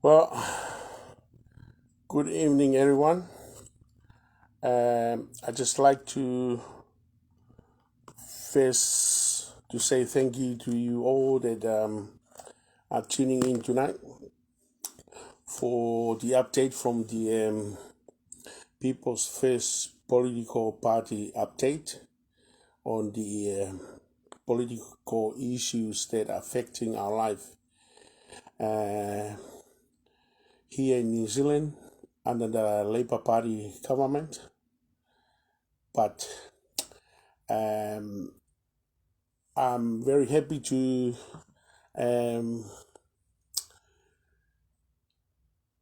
Well, good evening, everyone. I'd just like to first to say thank you to you all that are tuning in tonight for the update from the People's First Political Party update on the political issues that are affecting our life here in New Zealand under the Labour Party government. But I'm very happy to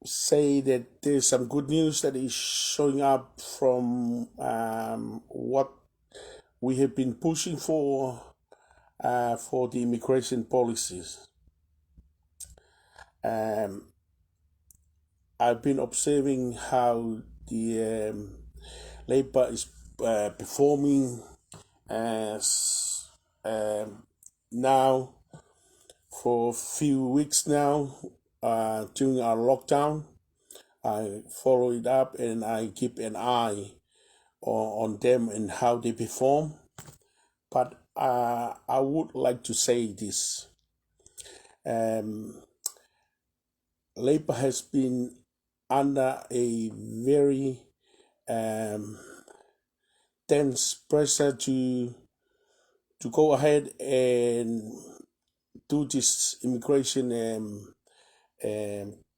say that there's some good news that is showing up from what we have been pushing for the immigration policies. I've been observing how the Labour is performing as now for a few weeks now during our lockdown. I follow it up and I keep an eye on them and how they perform. But I would like to say this. Labour has been under a very tense pressure to go ahead and do this immigration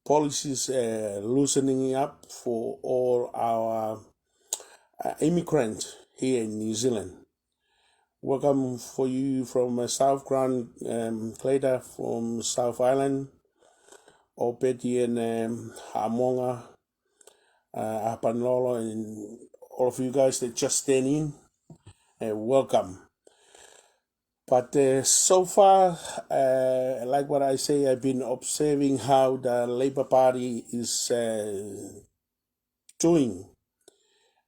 policies loosening up for all our immigrants here in New Zealand. Welcome for you from South Grand Clayton from South Island, Opeti and Hamonga, Apanolo, and all of you guys that just stand in, welcome. But so far, like what I say, I've been observing how the Labour Party is doing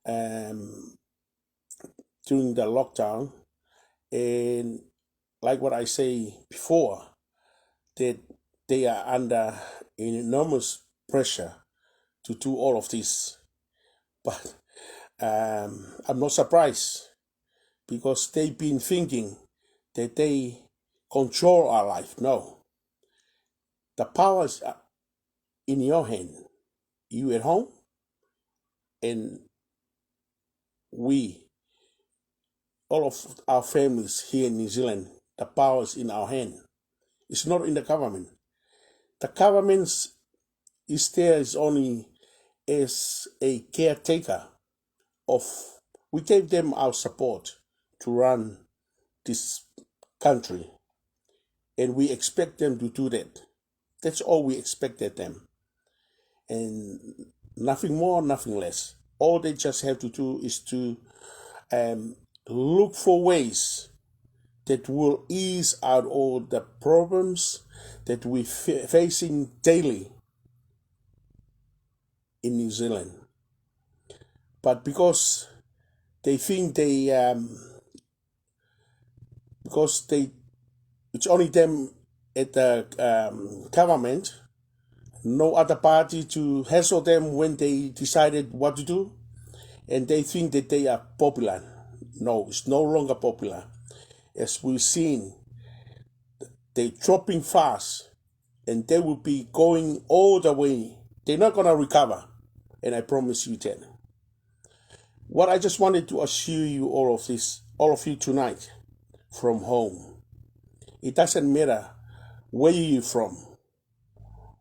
during the lockdown. And like what I say before, that they are under enormous pressure to do all of this. But I'm not surprised because they've been thinking that they control our life. No. The power is in your hand. You at home and we, all of our families here in New Zealand, the power is in our hand. It's not in the government. The government is there is only as a caretaker of, we gave them our support to run this country. And we expect them to do that. That's all we expected them. And nothing more, nothing less. All they just have to do is to look for ways that will ease out all the problems that we're facing daily in New Zealand. But because they think it's only them at the government, no other party to hassle them when they decided what to do, and they think that they are popular. No, it's no longer popular. As we've seen, they're dropping fast, and they will be going all the way. They're not going to recover, and I promise you that. What I just wanted to assure you all of you tonight from home, it doesn't matter where you're from,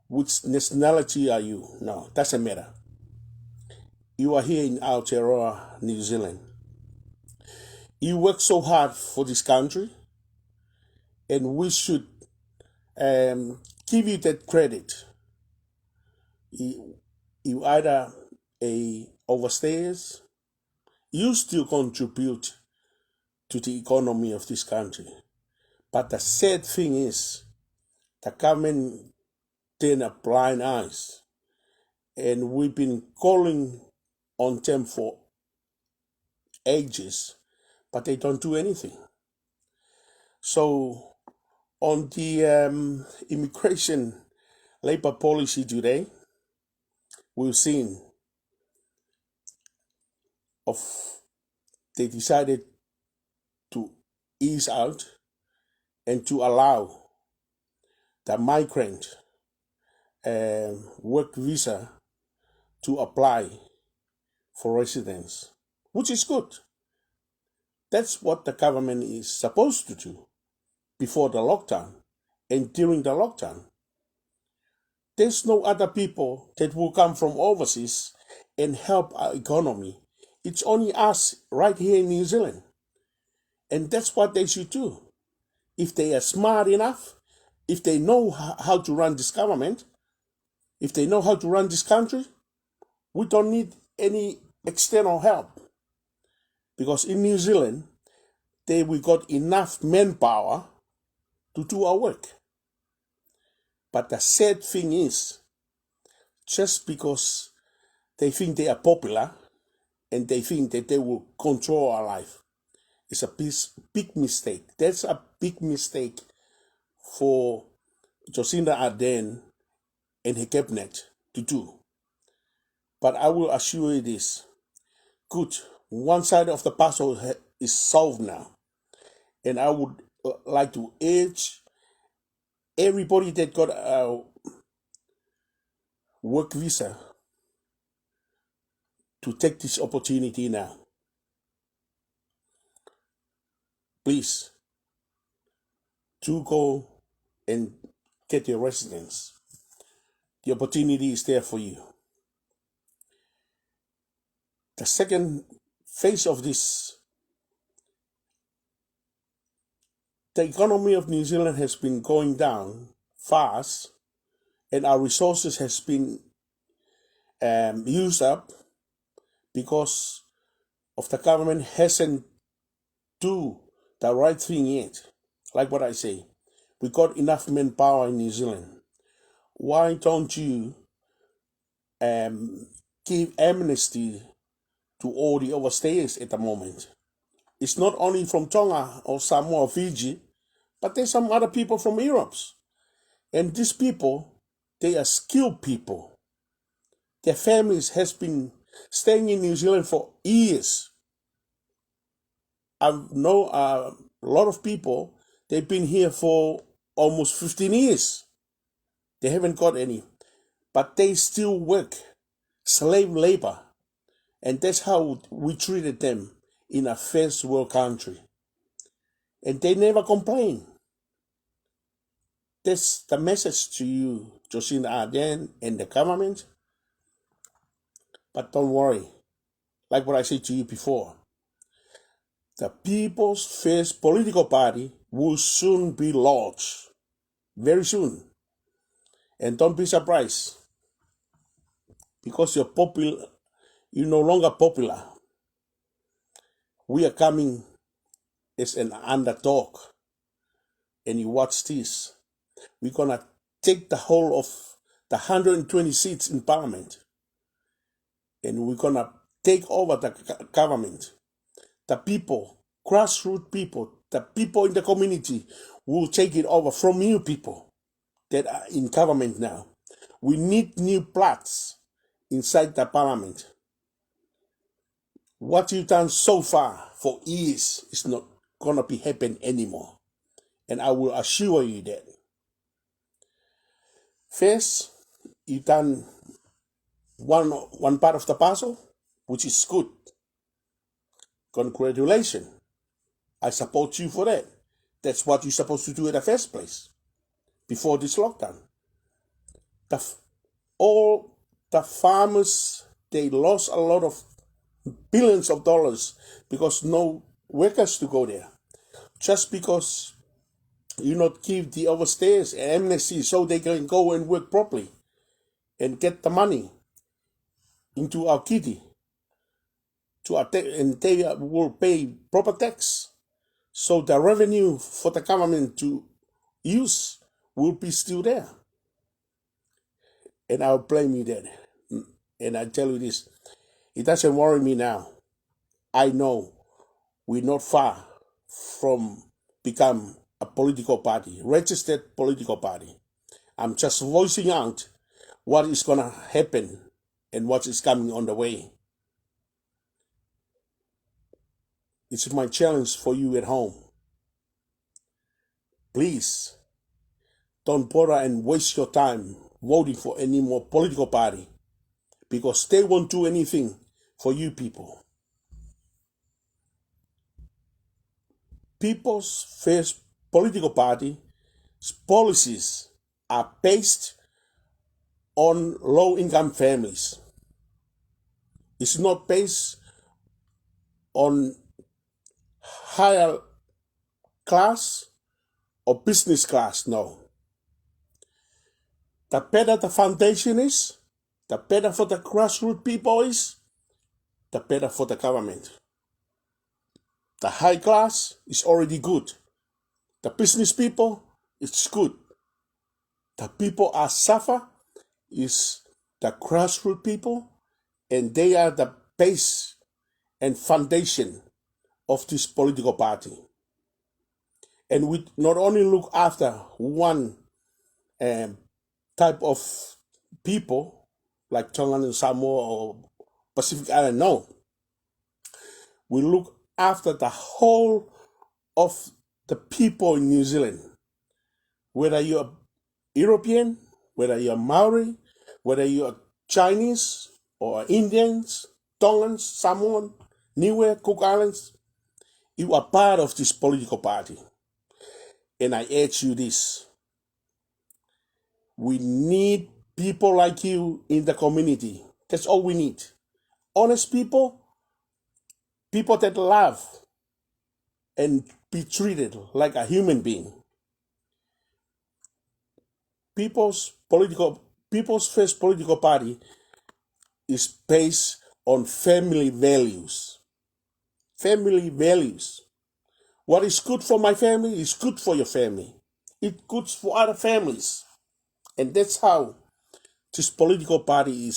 which nationality are you? No, it doesn't matter. You are here in Aotearoa, New Zealand. You work so hard for this country, and we should give you that credit. You either a overstayers, you still contribute to the economy of this country. But the sad thing is, the government turn a blind eyes, and we've been calling on them for ages, but they don't do anything. So on the immigration labor policy today, we've seen of they decided to ease out and to allow the migrant work visa to apply for residence, which is good. That's what the government is supposed to do before the lockdown and during the lockdown. There's no other people that will come from overseas and help our economy. It's only us right here in New Zealand. And that's what they should do. If they are smart enough, if they know how to run this government, if they know how to run this country, we don't need any external help. Because in New Zealand, we got enough manpower to do our work. But the sad thing is, just because they think they are popular and they think that they will control our life, it's a big mistake. That's a big mistake for Jacinda Ardern and her cabinet to do. But I will assure you this. Good, one side of the puzzle is solved now. And I would like to urge everybody that got a work visa to take this opportunity now. Please, to go and get your residence. The opportunity is there for you. The second phase of this, the economy of New Zealand has been going down fast and our resources has been used up because of the government hasn't do the right thing yet. Like what I say, we got enough manpower in New Zealand. Why don't you give amnesty to all the overstayers at the moment? It's not only from Tonga or Samoa or Fiji, but there's some other people from Europe. And these people, they are skilled people. Their families has been staying in New Zealand for years. I know a lot of people, they've been here for almost 15 years. They haven't got any, but they still work, slave labor. And that's how we treated them in a first world country. And they never complain. That's the message to you, Jacinda Ardern and the government. But don't worry, like what I said to you before, the People's First political party will soon be launched, very soon. And don't be surprised, because you're no longer popular. We are coming as an underdog. And you watch this. We're gonna take the whole of the 120 seats in parliament. And we're gonna take over the government. The people, grassroots people, the people in the community will take it over from you people that are in government now. We need new plots inside the parliament. What you've done so far for years is not gonna be happening anymore. And I will assure you that. First, you've done one part of the puzzle, which is good. Congratulations. I support you for that. That's what you're supposed to do in the first place, before this lockdown. All the farmers, they lost a lot of billions of dollars because no workers to go there. Just because you not give the overstayers amnesty so they can go and work properly and get the money into our kitty and they will pay proper tax. So the revenue for the government to use will be still there. And I'll blame you that. And I tell you this, it doesn't worry me now. I know we're not far from become a political party, registered political party. I'm just voicing out what is going to happen and what is coming on the way. It's my challenge for you at home. Please don't bother and waste your time voting for any more political party, because they won't do anything for you people. People's First Political Party's policies are based on low-income families. It's not based on higher class or business class, no. The better the foundation is, the better for the grassroots people is, the better for the government. The high class is already good. The business people, it's good. The people are suffer is the grassroots people, and they are the base and foundation of this political party. And we not only look after one type of people, like Tongan and Samoa or Pacific Island, no. We look after the whole of the people in New Zealand. Whether you're European, whether you're Maori, whether you're Chinese or Indians, Tongans, Samoan, Niue, Cook Islands, you are part of this political party. And I urge you this. We need people like you in the community. That's all we need. Honest people, people that love and be treated like a human being. People's First Political Party is based on family values. Family values. What is good for my family is good for your family. It's good for other families. And that's how this political party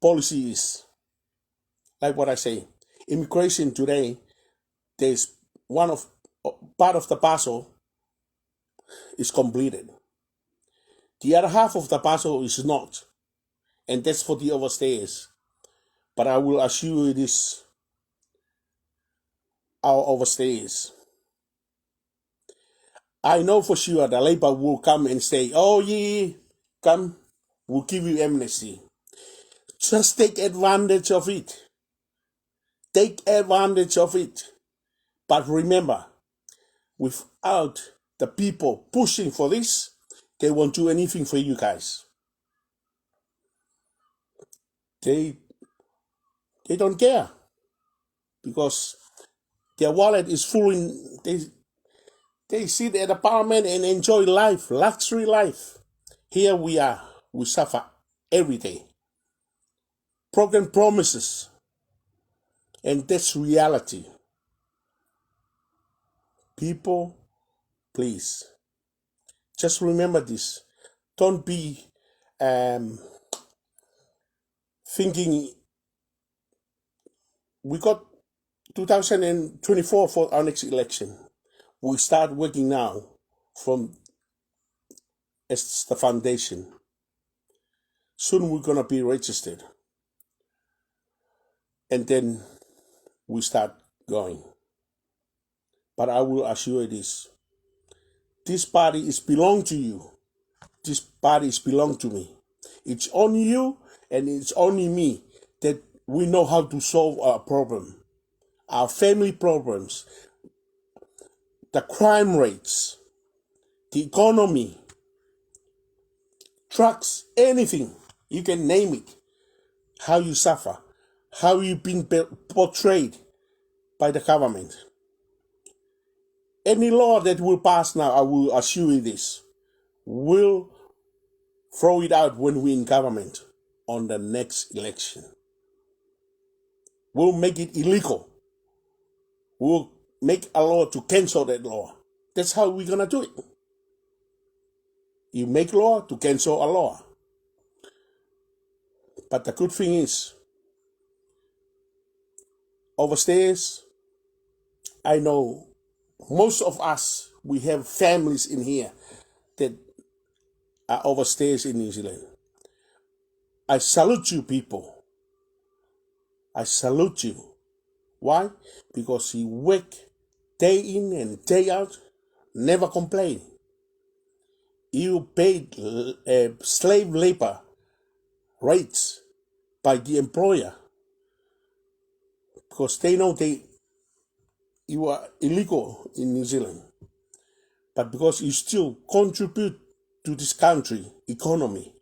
policy is. Like what I say, immigration today, there's part of the puzzle is completed. The other half of the puzzle is not. And that's for the overstayers. But I will assure you this, our overstayers. I know for sure the Labour will come and say, oh yeah, come, we'll give you amnesty. Just take advantage of it. Take advantage of it. But remember, without the people pushing for this, they won't do anything for you guys. They don't care, because their wallet is full in, they sit at the parliament and enjoy life, luxury life. Here we are, we suffer every day. Broken promises, and that's reality. People, please, just remember this. Don't be thinking we got 2024 for our next election. We start working now from as the foundation. Soon we're going to be registered. And then we start going. But I will assure you this party is belong to you. This party is belong to me. It's only you and it's only me that we know how to solve our problem. Our family problems, the crime rates, the economy, drugs, anything, you can name it. How you suffer, how you've been portrayed by the government. Any law that will pass now, I will assure you this, will throw it out when we're in government on the next election. We'll make it illegal. We'll make a law to cancel that law. That's how we're going to do it. You make law to cancel a law. But the good thing is, overstayers, I know most of us, we have families in here that are overstayers in New Zealand. I salute you, people. I salute you. Why? Because you work day in and day out, never complain. You paid slave labor rates by the employer because they know you are illegal in New Zealand. But because you still contribute to this country economy,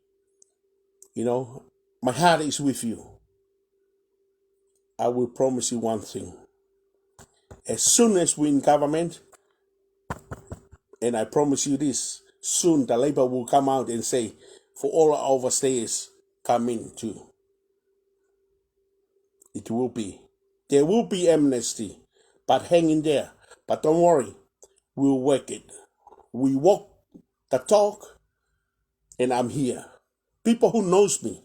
my heart is with you. I will promise you one thing. As soon as we're in government, and I promise you this, soon the labor will come out and say, for all our overstayers, come in too. It will be. There will be amnesty, but hang in there. But don't worry, we'll work it. We walk the talk, and I'm here. People who knows me,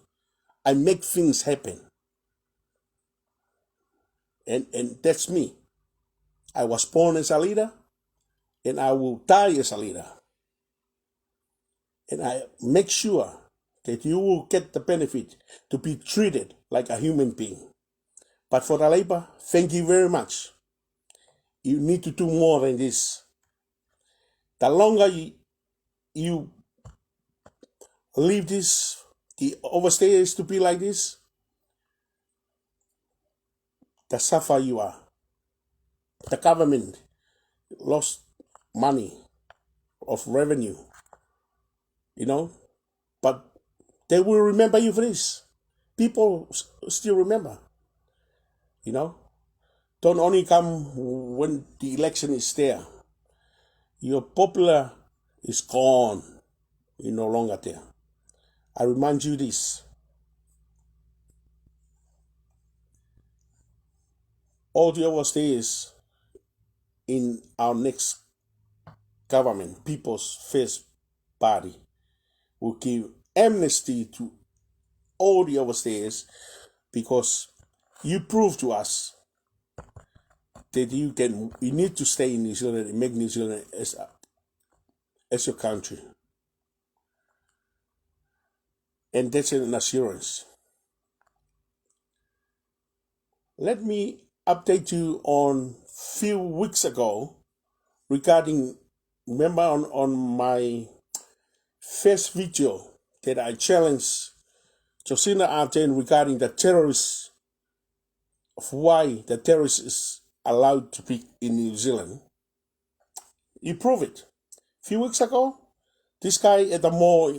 I make things happen. And that's me. I was born as a leader, and I will die as a leader. And I make sure that you will get the benefit to be treated like a human being. But for the labor, thank you very much. You need to do more than this. The longer you leave this, the overstayers to be like this, the suffer you are. The government lost money of revenue, but they will remember you for this. People still remember, Don't only come when the election is there. Your popular is gone. You're no longer there. I remind you this. All the overstayers in our next government, People's First Party, will give amnesty to all the overstayers because you prove to us that you need to stay in New Zealand and make New Zealand as your country. And that's an assurance. Let me update you on few weeks ago regarding, remember on my first video that I challenged Jacinda Ardern regarding the terrorists, of why the terrorists is allowed to be in New Zealand. You prove it. A few weeks ago, this guy at the mall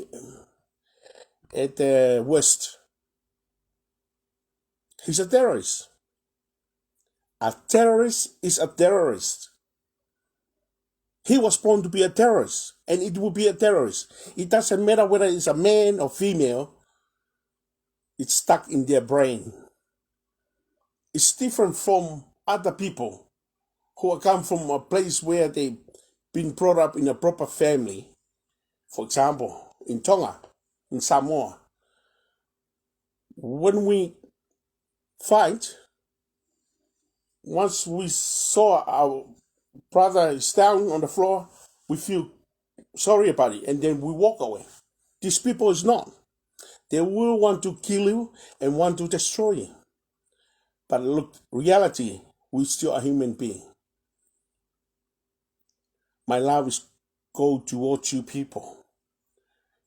at the West, he's a terrorist. A terrorist is a terrorist. He was born to be a terrorist, and it will be a terrorist. It doesn't matter whether it's a man or female. It's stuck in their brain. It's different from other people who come from a place where they've been brought up in a proper family. For example, in Tonga, in Samoa. When we fight, once we saw our brother is down on the floor, we feel sorry about it, and then we walk away. These people is not. They will want to kill you and want to destroy you. But look, reality, we still are human beings. My love is go towards you people.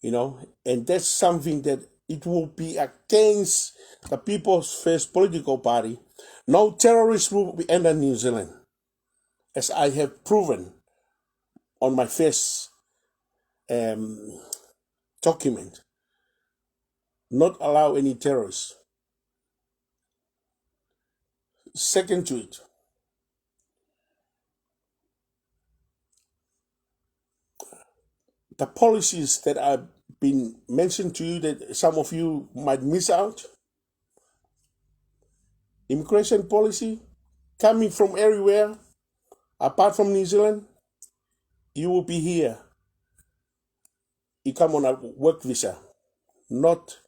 And that's something that it will be against the People's First Political Party. No terrorists will be enter New Zealand, as I have proven on my first document. Not allow any terrorists. Second to it, the policies that have been mentioned to you that some of you might miss out. Immigration policy, coming from everywhere, apart from New Zealand, you will be here. You come on a work visa, not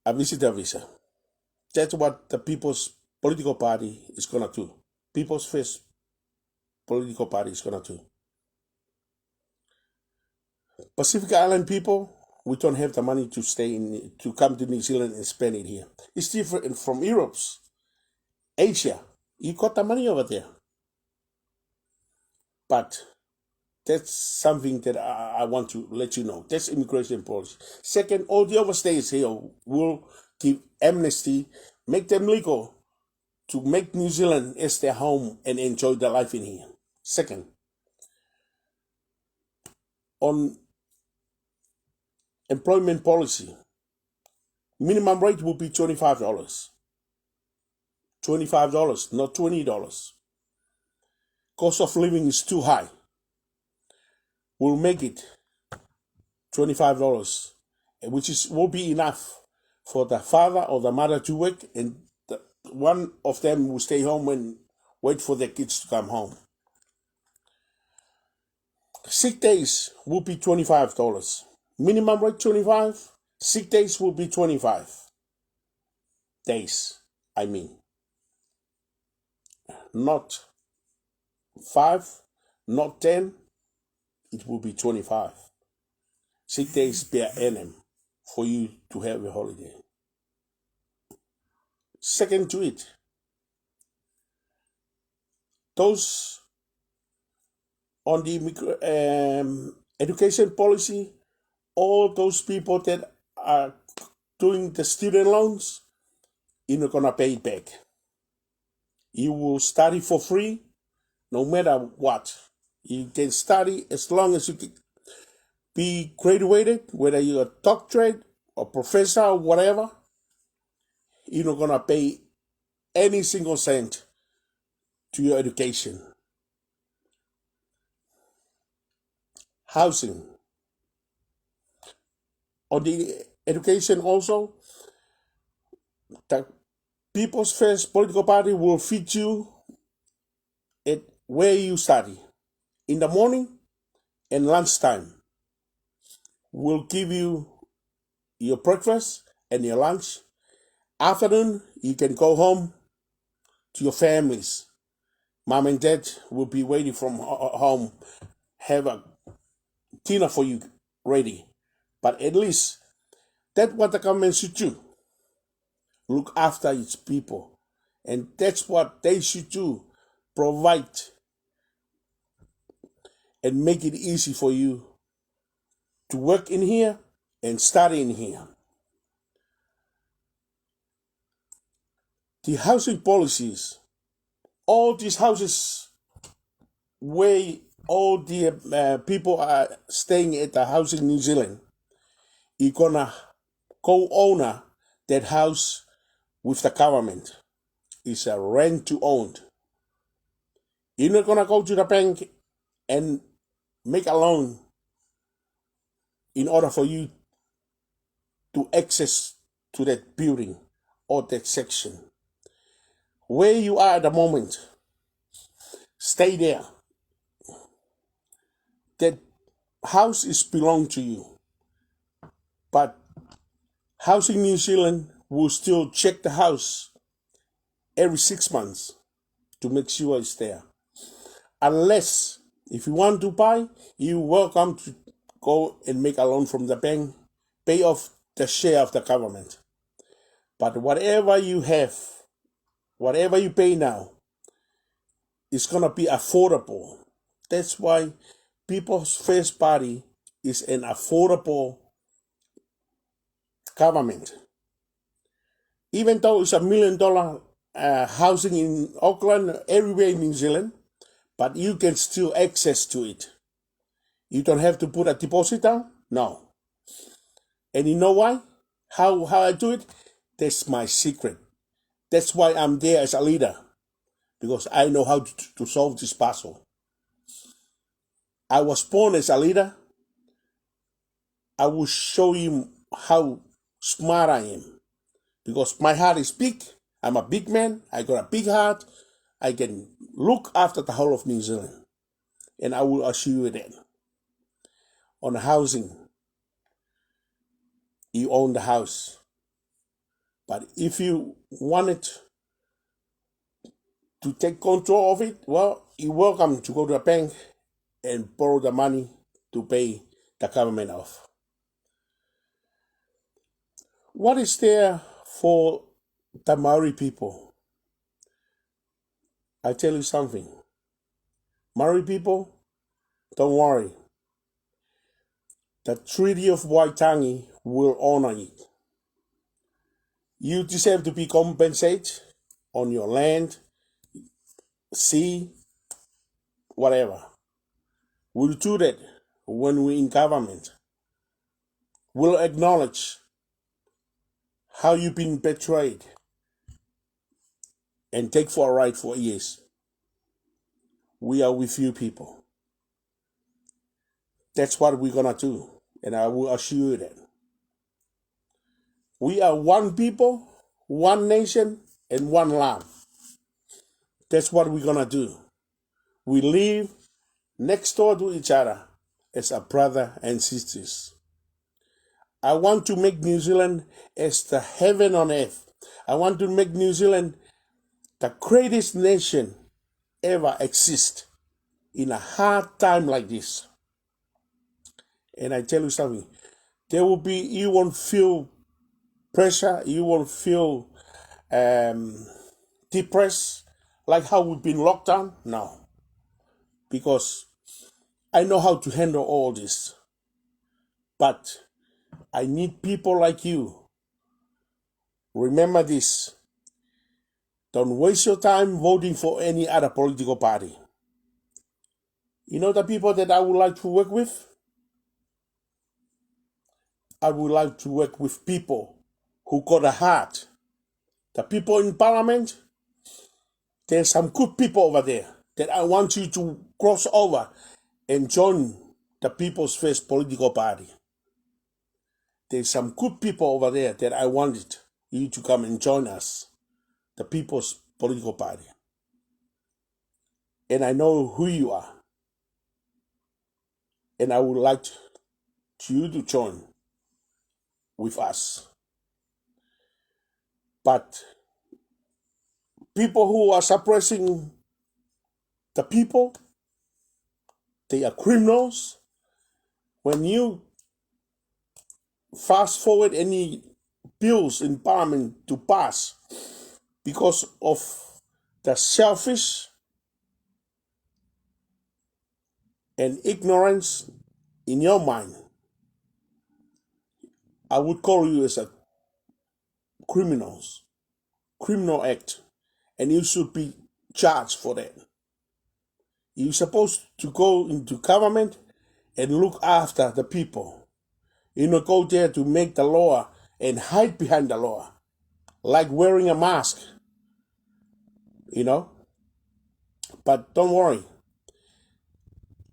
a visitor visa. That's what the People's Political Party is going to do. People's First Political Party is going to do. Pacific Island people, we don't have the money to to come to New Zealand and spend it here. It's different from Europe's, Asia. You got the money over there. But that's something that I want to let you know. That's immigration policy. Second, all the overstays here will give amnesty, make them legal to make New Zealand as their home and enjoy their life in here. Second, on employment policy, minimum rate will be $25. $25, not $20. Cost of living is too high. We'll make it $25, which will be enough for the father or the mother to work, and one of them will stay home and wait for their kids to come home. Sick days will be $25. Minimum rate 25. Sick days will be 25 days. I mean, not 5, not 10. It will be 25. Sick days per annum for you to have a holiday. Second to it, those on the education policy, all those people that are doing the student loans, you're not gonna pay it back. You will study for free, no matter what. You can study as long as you can be graduated, whether you're a doctorate or professor or whatever. You're not gonna pay any single cent to your education. Housing. On the education also, the People's First political party will feed you at where you study. In the morning and lunchtime, we'll give you your breakfast and your lunch. Afternoon, you can go home to your families. Mom and dad will be waiting from home, have a dinner for you ready. But at least that's what the government should do. Look after its people. And that's what they should do. Provide and make it easy for you to work in here and study in here. The housing policies, all these houses where all the people are staying at the house in New Zealand, you're gonna co-owner that house with the government. It's a rent to own. You're not gonna go to the bank and make a loan in order for you to access to that building or that section. Where you are at the moment, stay there. That house is belong to you. But Housing New Zealand will still check the house every 6 months to make sure it's there. Unless, if you want to buy, you're welcome to go and make a loan from the bank, pay off the share of the government. But whatever you have, whatever you pay now, it's gonna be affordable. That's why People's First Party is an affordable government. Even though it's $1 million housing in Auckland, everywhere in New Zealand, but you can still access to it. You don't have to put a deposit down? No. And you know why? How I do it? That's my secret. That's why I'm there as a leader, because I know how to solve this puzzle. I was born as a leader. I will show you how smart I am, because my heart is big. I'm a big man. I got a big heart. I can look after the whole of New Zealand, and I will assure you that. On housing, you own the house. But if you wanted to take control of it, well, you're welcome to go to a bank and borrow the money to pay the government of. What is there for the Maori people? I tell you something. Maori people, don't worry. The Treaty of Waitangi will honor it. You deserve to be compensated on your land, sea, whatever. We'll do that when we're in government. We'll acknowledge how you've been betrayed and take for a ride for years. We are with you people. That's what we're gonna do, and I will assure you that. We are one people, one nation, and one land. That's what we're gonna do. We live next door to each other as a brother and sisters. I want to make New Zealand as the heaven on earth. I want to make New Zealand the greatest nation ever exist in a hard time like this. And I tell you something, you won't feel pressure, you won't feel depressed like how we've been locked down. No, because I know how to handle all this. But I need people like you. Remember this. Don't waste your time voting for any other political party. You know the people that I would like to work with? I would like to work with people who got a heart. The people in parliament, there's some good people over there that I want you to cross over and join the People's First political party. There's some good people over there that I wanted you to come and join us, the People's Political Party. And I know who you are. And I would like you to join with us. But people who are suppressing the people, they are criminals. When you fast forward any bills in parliament to pass because of the selfish and ignorance in your mind, I would call you as a criminal act, and you should be charged for that. You're supposed to go into government and look after the people. You don't go there to make the law and hide behind the law, like wearing a mask, you know. But don't worry,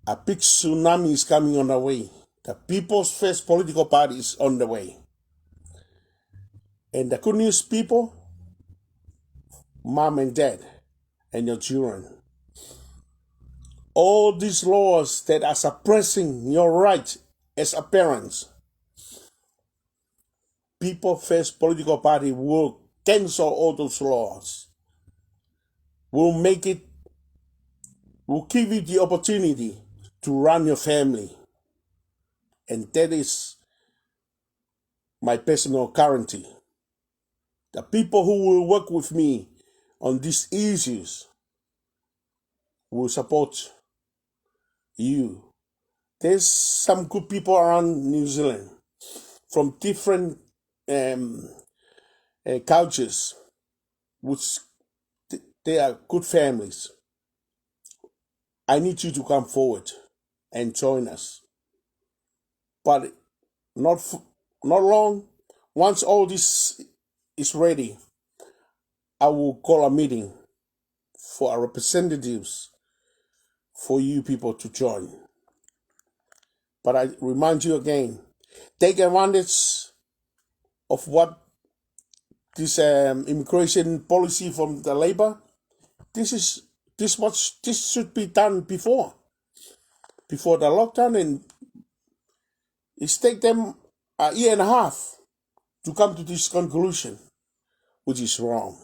a big tsunami is coming on the way. The People's First political party is on the way. And the good news, people, mom and dad, and your children, all these laws that are suppressing your right as a parent, People First political party will cancel all those laws. Will give you the opportunity to run your family. And that is my personal guarantee. The people who will work with me on these issues will support you. There's some good people around New Zealand from different cultures, which they are good families. I need you to come forward and join us. But not long. Once all this is ready, I will call a meeting for our representatives for you people to join. But I remind you again, take advantage of what this immigration policy from the Labour. This should be done before the lockdown, and it's take them a year and a half to come to this conclusion, which is wrong.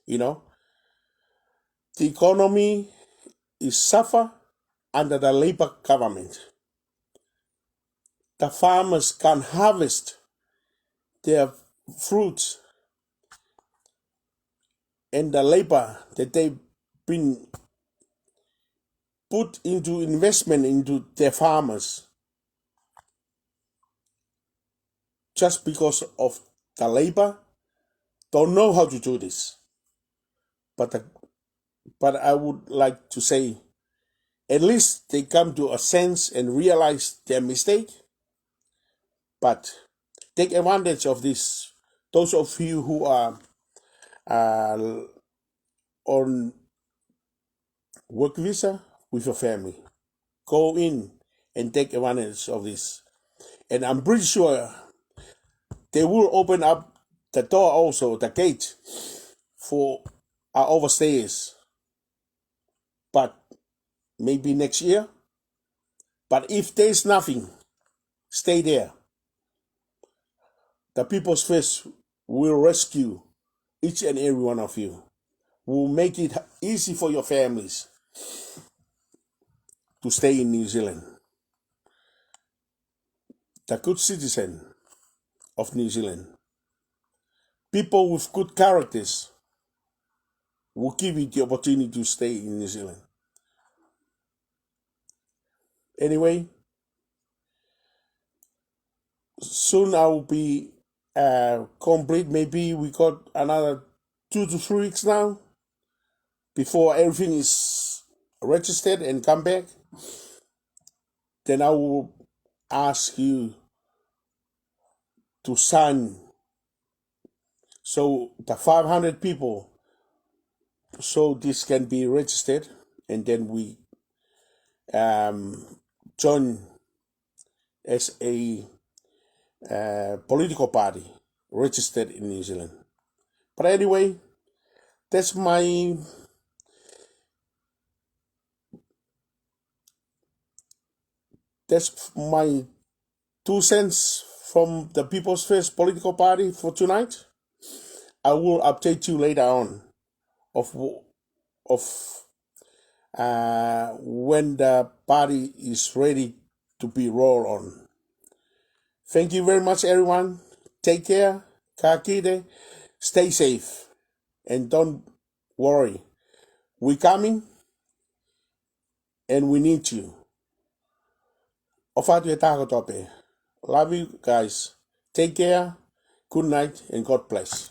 You know, the economy is suffer under the Labour government. the farmers can harvest their fruits and the labor that they've been put into investment into their farmers just because of the labor don't know how to do this. But I would like to say, at least they come to a sense and realize their mistake, but take advantage of this. Those of you who are on work visa with your family, go in and take advantage of this. And I'm pretty sure they will open up the door also, the gate, for our overstayers. But maybe next year. But if there's nothing, stay there. The People's First will rescue each and every one of you. Will make it easy for your families to stay in New Zealand. The good citizen of New Zealand, people with good characters, will give you the opportunity to stay in New Zealand. Anyway, soon I will be complete. Maybe we got another 2 to 3 weeks now before everything is registered and come back. Then I will ask you to sign so the 500 people, so this can be registered, and then we join as a political party registered in New Zealand. But anyway, that's my That's my 2 cents from the People's First Political Party for tonight. I will update you later on of when the party is ready to be rolled on. Thank you very much, everyone. Take care. Ka kite. Stay safe. And don't worry. We're coming and we need you. Ofatu e tako tope. Love you guys. Take care. Good night and God bless.